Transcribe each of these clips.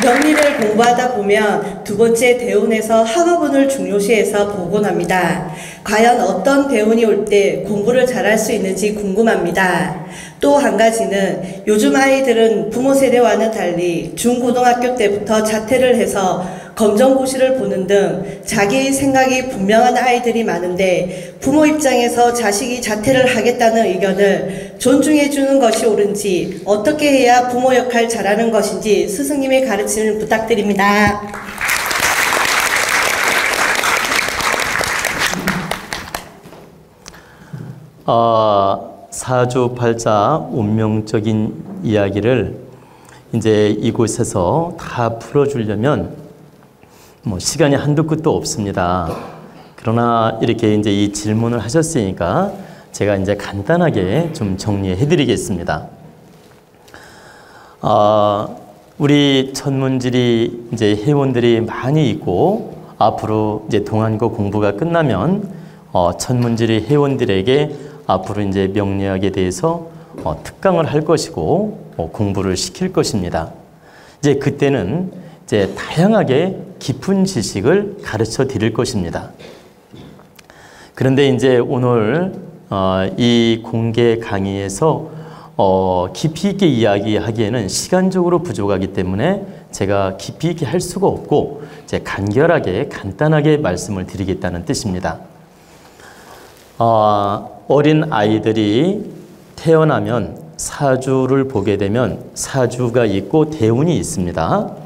명리를 공부하다 보면 두 번째 대운에서 학업운을 중요시해서 보곤 합니다. 과연 어떤 대운이 올 때 공부를 잘할 수 있는지 궁금합니다. 또 한 가지는 요즘 아이들은 부모 세대와는 달리 중고등학교 때부터 자퇴를 해서 검정고시를 보는 등 자기 생각이 분명한 아이들이 많은데 부모 입장에서 자식이 자퇴를 하겠다는 의견을 존중해 주는 것이 옳은지, 어떻게 해야 부모 역할 잘하는 것인지 스승님의 가르침을 부탁드립니다. 사주팔자 운명적인 이야기를 이제 이곳에서 다 풀어주려면 시간이 한두 끝도 없습니다. 그러나 이렇게 이제 이 질문을 하셨으니까 제가 이제 간단하게 좀 정리해 드리겠습니다. 우리 천문지리 이제 회원들이 많이 있고, 앞으로 이제 동안고 공부가 끝나면 천문지리 회원들에게 앞으로 이제 명리학에 대해서 특강을 할 것이고 공부를 시킬 것입니다. 이제 그때는 이제 다양하게 깊은 지식을 가르쳐 드릴 것입니다. 그런데 이제 오늘 이 공개 강의에서 깊이 있게 이야기하기에는 시간적으로 부족하기 때문에 제가 깊이 있게 할 수가 없고 이제 간결하게 간단하게 말씀을 드리겠다는 뜻입니다. 어린 아이들이 태어나면 사주를 보게 되면 사주가 있고 대운이 있습니다.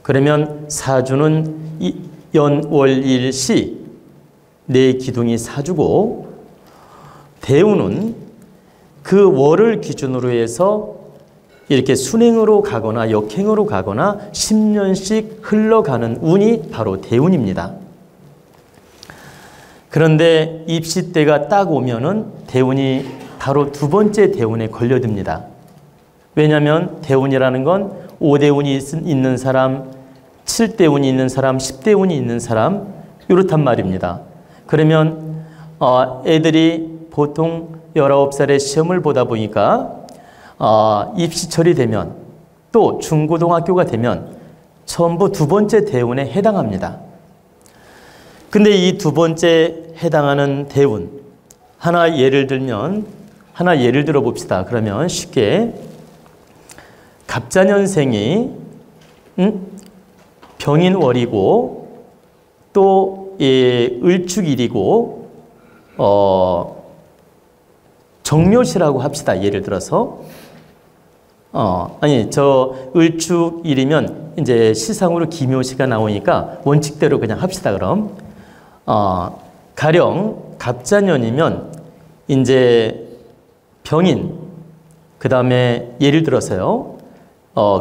그러면 사주는 연월일시 네 기둥이 사주고, 대운은 그 월을 기준으로 해서 이렇게 순행으로 가거나 역행으로 가거나 10년씩 흘러가는 운이 바로 대운입니다. 그런데 입시 때가 딱 오면은 대운이 바로 두 번째 대운에 걸려듭니다. 왜냐하면 대운이라는 건 5대운이 있는 사람, 7대운이 있는 사람, 10대운이 있는 사람, 이렇단 말입니다. 그러면 애들이 보통 19살에 시험을 보다 보니까 입시철이 되면 또 중고등학교가 되면 전부 두 번째 대운에 해당합니다. 근데 이 두 번째 해당하는 대운, 하나 예를 들어 봅시다. 그러면 쉽게 갑자년생이 병인월이고 또 을축일이고 정묘시라고 합시다. 예를 들어서 저 을축일이면 이제 시상으로 기묘시가 나오니까 원칙대로 그냥 합시다. 그럼 가령 갑자년이면 이제 병인, 그 다음에 예를 들어서요,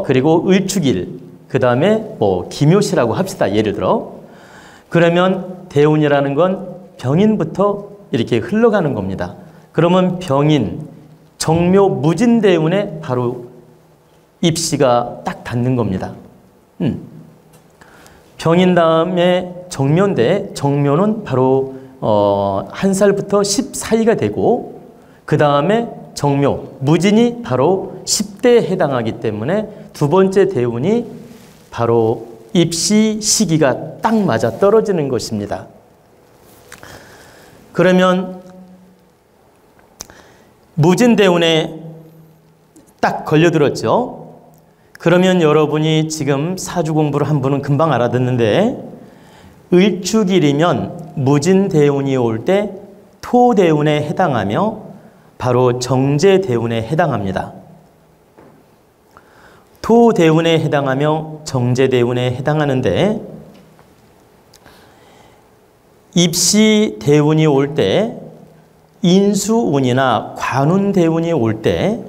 그리고 을축일, 그 다음에 기묘시라고 합시다. 예를 들어. 그러면 대운이라는 건 병인부터 이렇게 흘러가는 겁니다. 그러면 병인, 정묘, 무진대운에 바로 입시가 딱 닿는 겁니다. 병인 다음에 정묘인데, 정묘는 바로 1살부터 10 사이가 되고, 그 다음에 정묘, 무진이 바로 10대에 해당하기 때문에 두 번째 대운이 바로 입시 시기가 딱 맞아 떨어지는 것입니다. 그러면 무진대운에 딱 걸려들었죠. 그러면 여러분이 지금 사주 공부를 한 분은 금방 알아듣는데, 을축일이면 무진대운이 올 때 토대운에 해당하며 바로 정제대운에 해당합니다. 토대운에 해당하며 정제대운에 해당하는데, 입시대운이 올 때 인수운이나 관운대운이 올 때,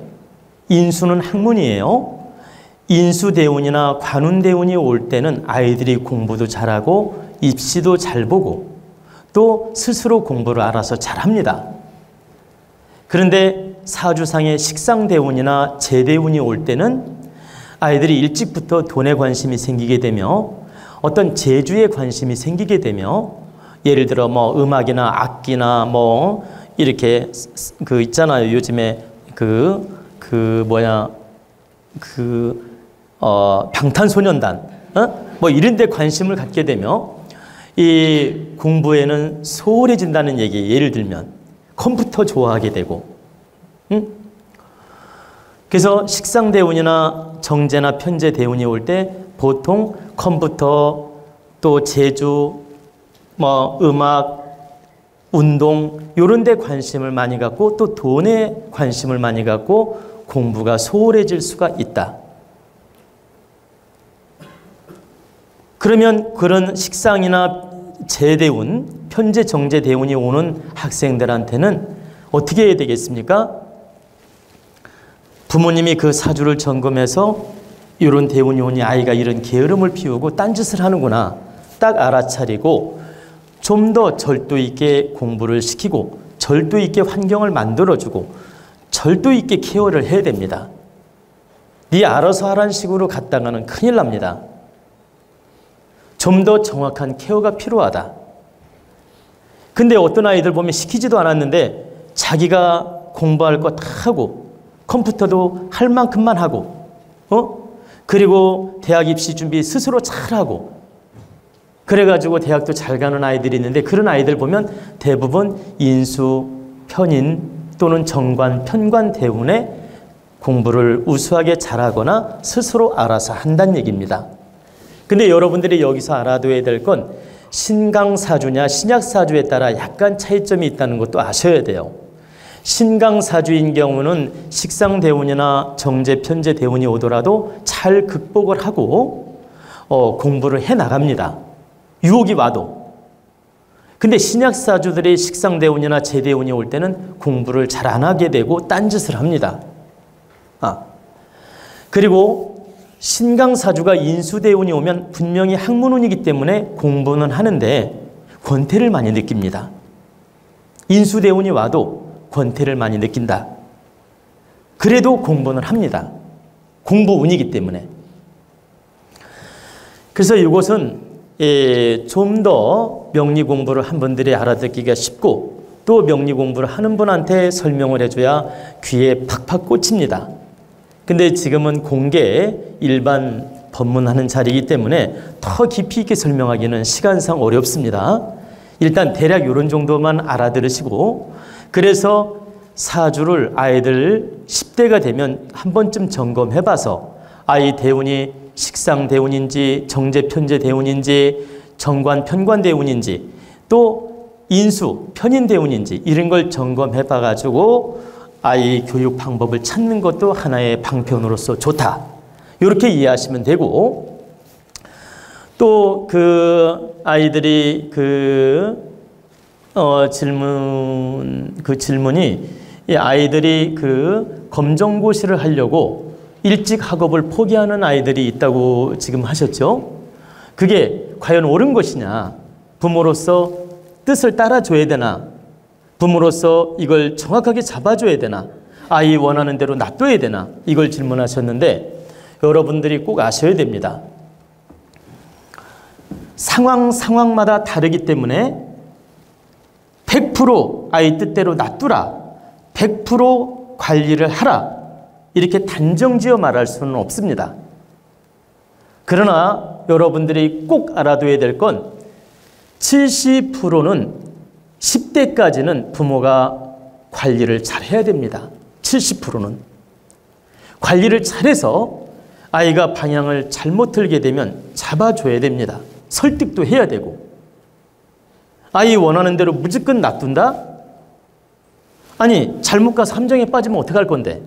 인수는 학문이에요. 인수대운이나 관운대운이 올 때는 아이들이 공부도 잘하고 입시도 잘 보고 또 스스로 공부를 알아서 잘합니다. 그런데 사주상의 식상대운이나 재대운이 올 때는 아이들이 일찍부터 돈에 관심이 생기게 되며 어떤 재주에 관심이 생기게 되며, 예를 들어 음악이나 악기나 이렇게 있잖아요. 요즘에 방탄소년단, 뭐 이런 데 관심을 갖게 되며 이 공부에는 소홀해진다는 얘기, 예를 들면 컴퓨터 좋아하게 되고, 그래서 식상대운이나 정제나 편제대운이 올 때 보통 컴퓨터, 또 제주, 뭐 음악, 운동 이런 데 관심을 많이 갖고 또 돈에 관심을 많이 갖고 공부가 소홀해질 수가 있다. 그러면 그런 식상이나 제대운, 편제, 정제 대운이 오는 학생들한테는 어떻게 해야 되겠습니까? 부모님이 그 사주를 점검해서 이런 대운이 오니 아이가 이런 게으름을 피우고 딴짓을 하는구나 딱 알아차리고 좀 더 절도 있게 공부를 시키고 절도 있게 환경을 만들어주고 절도 있게 케어를 해야 됩니다. 네 알아서 하라는 식으로 갔다가는 큰일 납니다. 좀 더 정확한 케어가 필요하다. 근데 어떤 아이들 보면 시키지도 않았는데 자기가 공부할 거 다 하고 컴퓨터도 할 만큼만 하고 그리고 대학 입시 준비 스스로 잘하고 그래가지고 대학도 잘 가는 아이들이 있는데 그런 아이들 보면 대부분 인수, 편인 또는 정관, 편관 대운에 공부를 우수하게 잘하거나 스스로 알아서 한다는 얘기입니다. 근데 여러분들이 여기서 알아둬야 될 건 신강사주냐 신약사주에 따라 약간 차이점이 있다는 것도 아셔야 돼요. 신강사주인 경우는 식상대운이나 정제, 편제 대운이 오더라도 잘 극복을 하고 공부를 해나갑니다. 유혹이 와도. 근데 신약사주들이 식상대운이나 제대운이 올 때는 공부를 잘 안 하게 되고 딴짓을 합니다. 그리고 신강사주가 인수대운이 오면 분명히 학문운이기 때문에 공부는 하는데 권태를 많이 느낍니다. 인수대운이 와도 권태를 많이 느낀다. 그래도 공부는 합니다. 공부운이기 때문에. 그래서 이것은 좀 더 명리 공부를 한 분들이 알아듣기가 쉽고 또 명리 공부를 하는 분한테 설명을 해줘야 귀에 팍팍 꽂힙니다. 근데 지금은 공개 일반 법문하는 자리이기 때문에 더 깊이 있게 설명하기는 시간상 어렵습니다. 일단 대략 이런 정도만 알아들으시고 그래서 사주를 아이들 10대가 되면 한 번쯤 점검해봐서 아이 대운이 식상 대운인지 정제 편제 대운인지 정관 편관 대운인지 또 인수 편인 대운인지 이런 걸 점검해봐 가지고 아이 교육 방법을 찾는 것도 하나의 방편으로서 좋다. 이렇게 이해하시면 되고 또 그 아이들이 질문이 이 아이들이 검정고시를 하려고 일찍 학업을 포기하는 아이들이 있다고 지금 하셨죠? 그게 과연 옳은 것이냐? 부모로서 뜻을 따라줘야 되나? 부모로서 이걸 정확하게 잡아줘야 되나? 아이 원하는 대로 놔둬야 되나? 이걸 질문하셨는데 여러분들이 꼭 아셔야 됩니다. 상황마다 다르기 때문에 100% 아이 뜻대로 놔두라, 100% 관리를 하라 이렇게 단정지어 말할 수는 없습니다. 그러나 여러분들이 꼭 알아둬야 될 건 70%는 10대까지는 부모가 관리를 잘 해야 됩니다. 70%는. 관리를 잘해서 아이가 방향을 잘못 틀게 되면 잡아줘야 됩니다. 설득도 해야 되고. 아이 원하는 대로 무조건 놔둔다? 아니, 잘못 가서 함정에 빠지면 어떡할 건데?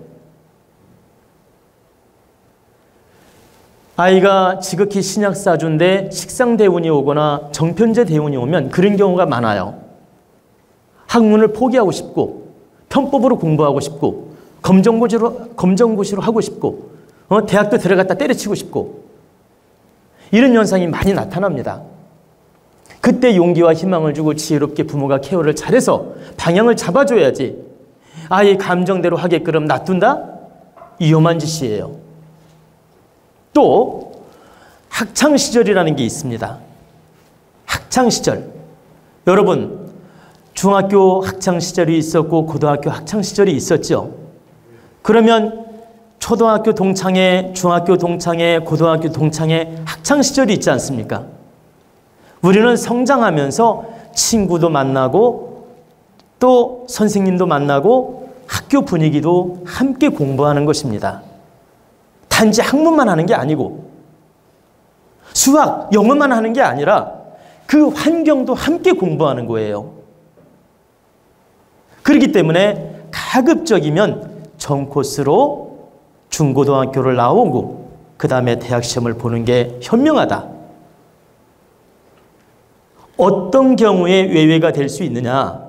아이가 지극히 신약사주인데 식상대운이 오거나 정편제 대운이 오면 그런 경우가 많아요. 학문을 포기하고 싶고 편법으로 공부하고 싶고 검정고시로 하고 싶고 대학도 들어갔다 때려치고 싶고 이런 현상이 많이 나타납니다. 그때 용기와 희망을 주고 지혜롭게 부모가 케어를 잘해서 방향을 잡아줘야지 아이 감정대로 하게끔 놔둔다? 위험한 짓이에요. 또 학창시절이라는 게 있습니다. 학창시절. 여러분 중학교 학창시절이 있었고 고등학교 학창시절이 있었죠. 그러면 초등학교 동창회, 중학교 동창회, 고등학교 동창회, 학창시절이 있지 않습니까? 우리는 성장하면서 친구도 만나고 또 선생님도 만나고 학교 분위기도 함께 공부하는 것입니다. 단지 학문만 하는 게 아니고 수학, 영어만 하는 게 아니라 그 환경도 함께 공부하는 거예요. 그렇기 때문에 가급적이면 전코스로 중고등학교를 나오고 그 다음에 대학 시험을 보는 게 현명하다. 어떤 경우에 외외가 될 수 있느냐?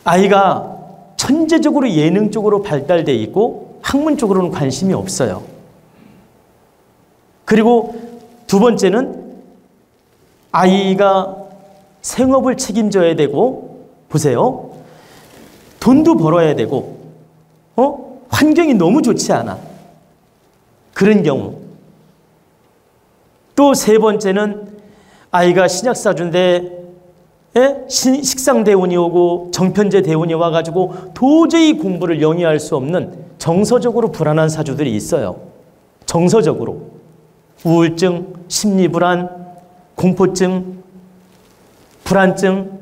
아이가 천재적으로 예능적으로 발달되어 있고 학문 쪽으로는 관심이 없어요. 그리고 두 번째는 아이가 생업을 책임져야 되고, 보세요. 돈도 벌어야 되고, 환경이 너무 좋지 않아. 그런 경우. 또 세 번째는 아이가 신약사주인데 식상대운이 오고 정편제 대운이 와가지고 도저히 공부를 영위할 수 없는 정서적으로 불안한 사주들이 있어요. 정서적으로. 우울증, 심리불안, 공포증, 불안증,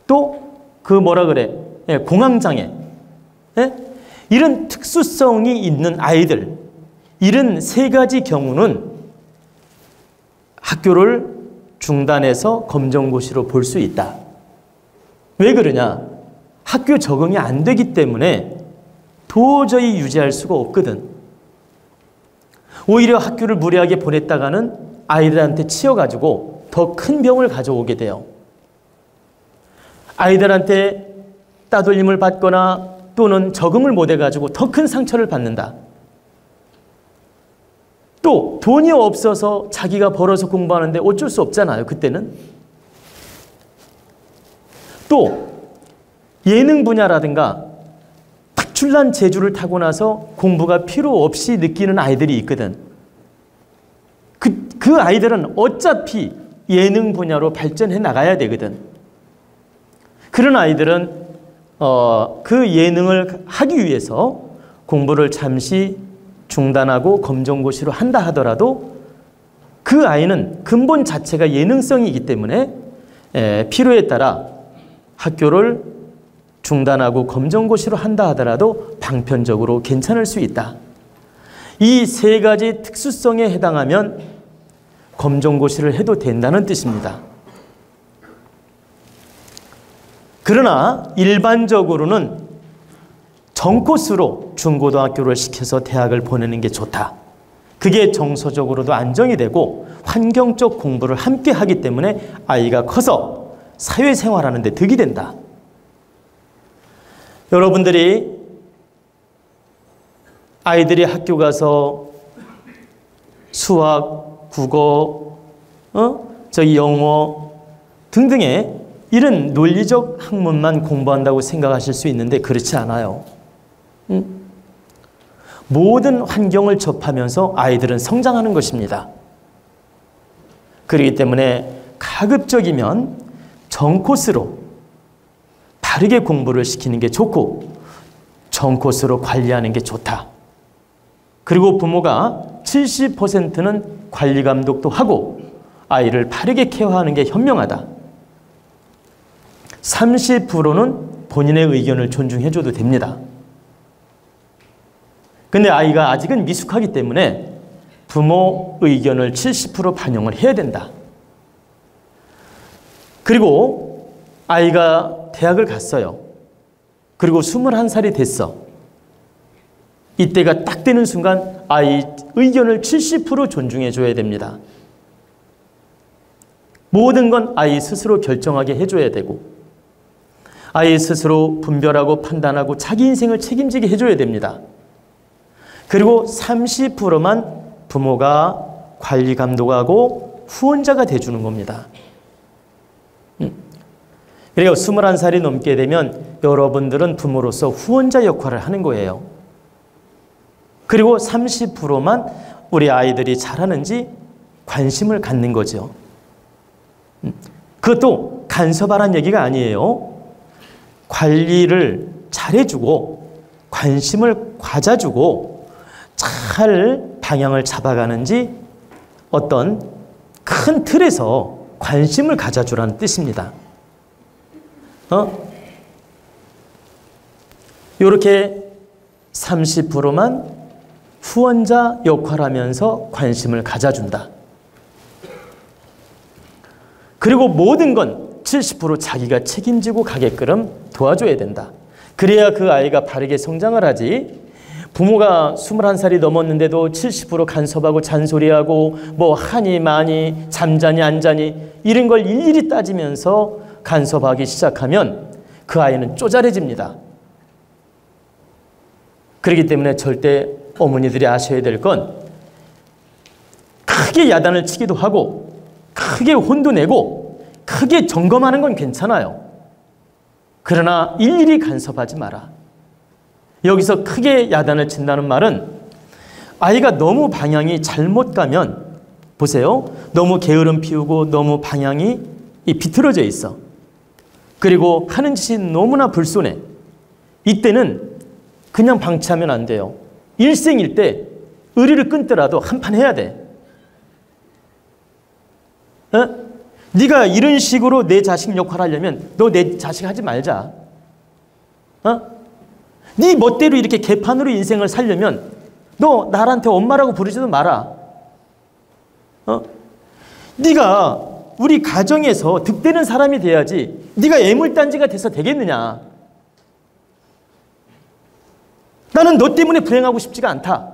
또 그 뭐라 그래? 공황장애. 이런 특수성이 있는 아이들, 이런 세 가지 경우는 학교를 중단해서 검정고시로 볼 수 있다. 왜 그러냐? 학교 적응이 안 되기 때문에 도저히 유지할 수가 없거든. 오히려 학교를 무리하게 보냈다가는 아이들한테 치여가지고 더 큰 병을 가져오게 돼요. 아이들한테 따돌림을 받거나 또는 적응을 못해가지고 더 큰 상처를 받는다. 또 돈이 없어서 자기가 벌어서 공부하는데 어쩔 수 없잖아요. 그때는. 또 예능 분야라든가 특출난 재주를 타고나서 공부가 필요 없이 느끼는 아이들이 있거든. 그 아이들은 어차피 예능 분야로 발전해 나가야 되거든. 그런 아이들은 그 예능을 하기 위해서 공부를 잠시 중단하고 검정고시로 한다 하더라도 그 아이는 근본 자체가 예능성이기 때문에 필요에 따라 학교를 중단하고 검정고시로 한다 하더라도 방편적으로 괜찮을 수 있다. 이 세 가지 특수성에 해당하면 검정고시를 해도 된다는 뜻입니다. 그러나 일반적으로는 전코스로 중고등학교를 시켜서 대학을 보내는 게 좋다. 그게 정서적으로도 안정이 되고 환경적 공부를 함께 하기 때문에 아이가 커서 사회생활하는 데 득이 된다. 여러분들이 아이들이 학교 가서 수학, 국어, 영어 등등의 이런 논리적 학문만 공부한다고 생각하실 수 있는데 그렇지 않아요. 모든 환경을 접하면서 아이들은 성장하는 것입니다. 그렇기 때문에 가급적이면 전코스로 바르게 공부를 시키는 게 좋고 전코스로 관리하는 게 좋다. 그리고 부모가 70%는 관리 감독도 하고 아이를 바르게 케어하는 게 현명하다. 30%는 본인의 의견을 존중해줘도 됩니다. 근데 아이가 아직은 미숙하기 때문에 부모 의견을 70% 반영을 해야 된다. 그리고 아이가 대학을 갔어요. 그리고 21살이 됐어. 이때가 딱 되는 순간 아이 의견을 70% 존중해줘야 됩니다. 모든 건 아이 스스로 결정하게 해줘야 되고 아이 스스로 분별하고 판단하고 자기 인생을 책임지게 해줘야 됩니다. 그리고 30%만 부모가 관리 감독하고 후원자가 돼주는 겁니다. 그리고 21살이 넘게 되면 여러분들은 부모로서 후원자 역할을 하는 거예요. 그리고 30%만 우리 아이들이 잘하는지 관심을 갖는 거죠. 그것도 간섭하라는 얘기가 아니에요. 관리를 잘해주고 관심을 가져주고 잘 방향을 잡아가는지 어떤 큰 틀에서 관심을 가져주라는 뜻입니다. 이렇게 30%만 후원자 역할하면서 관심을 가져준다. 그리고 모든 건 70% 자기가 책임지고 가게끔 도와줘야 된다. 그래야 그 아이가 바르게 성장을 하지. 부모가 21살이 넘었는데도 70% 간섭하고 잔소리하고 뭐 하니 마니 잠자니 안 자니 이런 걸 일일이 따지면서 간섭하기 시작하면 그 아이는 쪼잘해집니다. 그렇기 때문에 절대 어머니들이 아셔야 될 건 크게 야단을 치기도 하고 크게 혼도 내고 크게 점검하는 건 괜찮아요. 그러나 일일이 간섭하지 마라. 여기서 크게 야단을 친다는 말은 아이가 너무 방향이 잘못 가면 보세요. 너무 게으름 피우고 너무 방향이 비틀어져 있어. 그리고 하는 짓이 너무나 불손해. 이때는 그냥 방치하면 안 돼요. 일생일대 의리를 끊더라도 한판 해야 돼. 네가 이런 식으로 내 자식 역할을 하려면 너 내 자식 하지 말자. 네 멋대로 이렇게 개판으로 인생을 살려면 너 나한테 엄마라고 부르지도 마라. 네가 우리 가정에서 득되는 사람이 돼야지 네가 애물단지가 돼서 되겠느냐. 나는 너 때문에 불행하고 싶지가 않다.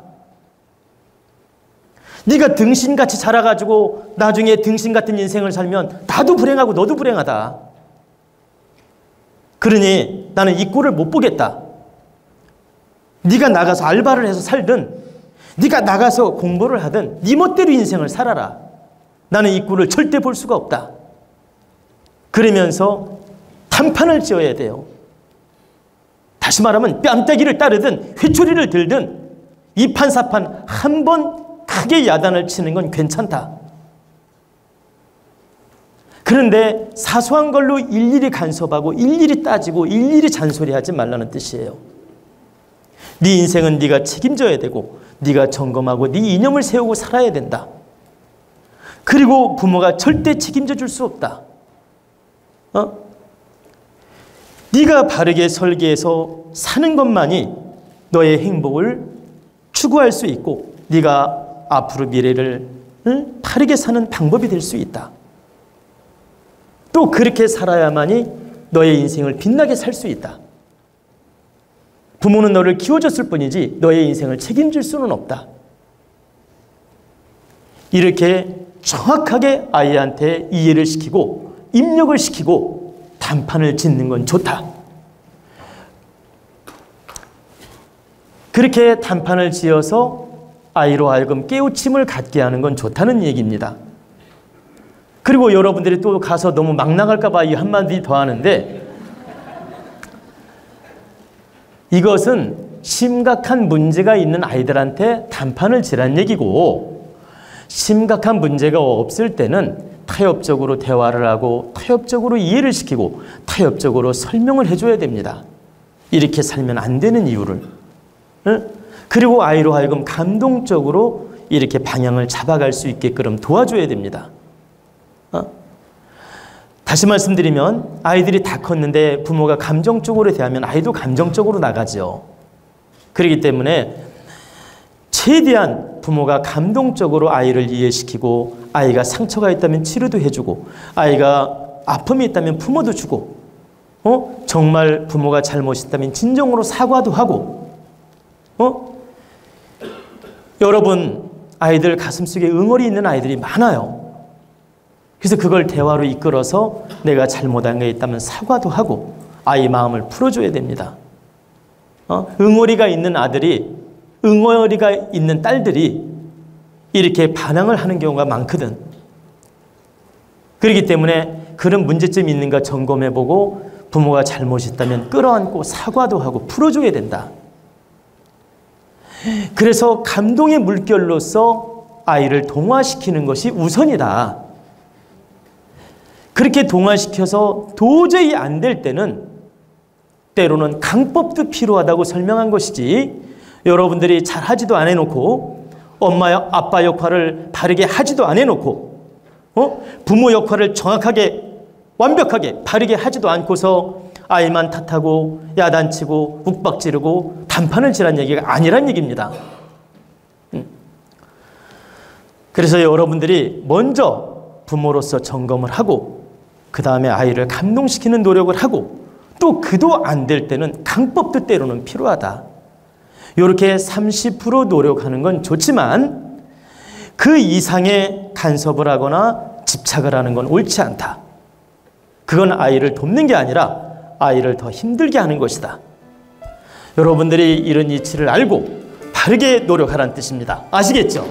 네가 등신같이 자라가지고 나중에 등신 같은 인생을 살면 나도 불행하고 너도 불행하다. 그러니 나는 이 꼴을 못 보겠다. 네가 나가서 알바를 해서 살든 네가 나가서 공부를 하든 네 멋대로 인생을 살아라. 나는 이 꼴을 절대 볼 수가 없다. 그러면서 단판을 지어야 돼요. 다시 말하면 뺨때기를 따르든 회초리를 들든 이판사판 한 번 크게 야단을 치는 건 괜찮다. 그런데 사소한 걸로 일일이 간섭하고 일일이 따지고 일일이 잔소리하지 말라는 뜻이에요. 네 인생은 네가 책임져야 되고 네가 점검하고 네 이념을 세우고 살아야 된다. 그리고 부모가 절대 책임져 줄 수 없다. 네가 바르게 설계해서 사는 것만이 너의 행복을 추구할 수 있고 네가 앞으로 미래를 바르게 사는 방법이 될 수 있다. 또 그렇게 살아야만이 너의 인생을 빛나게 살 수 있다. 부모는 너를 키워줬을 뿐이지 너의 인생을 책임질 수는 없다. 이렇게 정확하게 아이한테 이해를 시키고 입력을 시키고 단판을 짓는 건 좋다. 그렇게 단판을 지어서 아이로 하여금 깨우침을 갖게 하는 건 좋다는 얘기입니다. 그리고 여러분들이 또 가서 너무 막 나갈까 봐 이 한마디 더 하는데 이것은 심각한 문제가 있는 아이들한테 단판을 지란 얘기고 심각한 문제가 없을 때는 타협적으로 대화를 하고 타협적으로 이해를 시키고 타협적으로 설명을 해줘야 됩니다. 이렇게 살면 안 되는 이유를. 그리고 아이로 하여금 감동적으로 이렇게 방향을 잡아갈 수 있게끔 도와줘야 됩니다. 다시 말씀드리면 아이들이 다 컸는데 부모가 감정적으로 대하면 아이도 감정적으로 나가죠. 그렇기 때문에 최대한 부모가 감동적으로 아이를 이해시키고 아이가 상처가 있다면 치료도 해주고 아이가 아픔이 있다면 품어도 주고 정말 부모가 잘못했다면 진정으로 사과도 하고 여러분 아이들 가슴속에 응어리 있는 아이들이 많아요. 그래서 그걸 대화로 이끌어서 내가 잘못한 게 있다면 사과도 하고 아이 마음을 풀어줘야 됩니다. 응어리가 있는 아들이 응어리가 있는 딸들이 이렇게 반항을 하는 경우가 많거든. 그렇기 때문에 그런 문제점이 있는가 점검해보고 부모가 잘못했다면 끌어안고 사과도 하고 풀어줘야 된다. 그래서 감동의 물결로서 아이를 동화시키는 것이 우선이다. 그렇게 동화시켜서 도저히 안 될 때는 때로는 강법도 필요하다고 설명한 것이지, 여러분들이 잘 하지도 안 해놓고 엄마 아빠 역할을 바르게 하지도 안 해놓고 부모 역할을 정확하게 완벽하게 바르게 하지도 않고서 아이만 탓하고 야단치고 욱박지르고 단판을 지란 얘기가 아니란 얘기입니다. 그래서 여러분들이 먼저 부모로서 점검을 하고 그 다음에 아이를 감동시키는 노력을 하고, 또 그도 안 될 때는 강법도 때로는 필요하다. 이렇게 30% 노력하는 건 좋지만 그 이상의 간섭을 하거나 집착을 하는 건 옳지 않다. 그건 아이를 돕는 게 아니라 아이를 더 힘들게 하는 것이다. 여러분들이 이런 이치를 알고 바르게 노력하라는 뜻입니다. 아시겠죠?